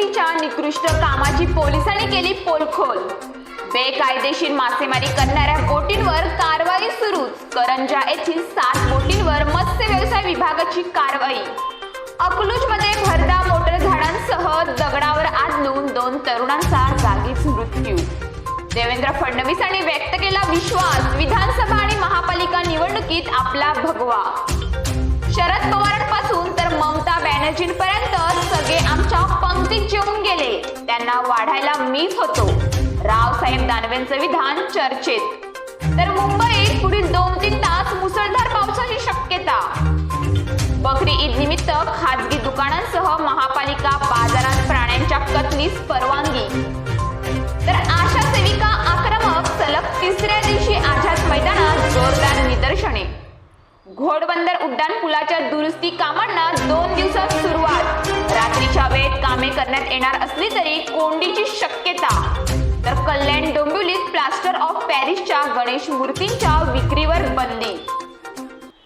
कम्युनिटीच्या निकृष्ट कामाची पोलिसांनी केली पोलखोल। बेकायदेशीर मासेमारी करणाऱ्या बोटींवर कारवाई सुरूच। करंजा येथील 7 बोटींवर मत्स्य व्यवसाय विभागाची कारवाई। अकलूजमध्ये भरधाव मोटर झाडांसह दगडावर आदळून 2 तरुणांचा जागीच मृत्यू। देवेंद्र फडणवीसांनी व्यक्त केला विश्वास, विधानसभा आणि महापालिका निवडणुकीत आपला भगवा। शरद पवारांपासून तर ममता बॅनर्जींपर्यंत सगळे आमच्या पंक्तीत जेवून गेले, त्यांना वाढायला मीच होतो। रावसाहेब दानवेंचं विधान चर्चेत। तर मुंबईत पुढील 2-3 तास मुसळधार पावसाची शक्यता। बकरी ईद निमित्त खासगी दुकानांसह महापालिका बाजारात प्राण्यांच्या कत्तलीस परवानगी। तर आशा सेविका आक्रमक, सलग 3ऱ्या दिवशी आझाद मैदानात जोरदार निदर्शने। घोडबंदर उड्डाण पुलाच्या दुरुस्ती कामांना 2 दिवसात सुरुवात। रात्रीच्या वेळेत कामे करण्यात येणार असली तरी कोंडीची शक्यता। तर कल्याण डोंबिवलीत प्लास्टर ऑफ पॅरिसच्या गणेश मूर्तींच्या विक्रीवर बंदी।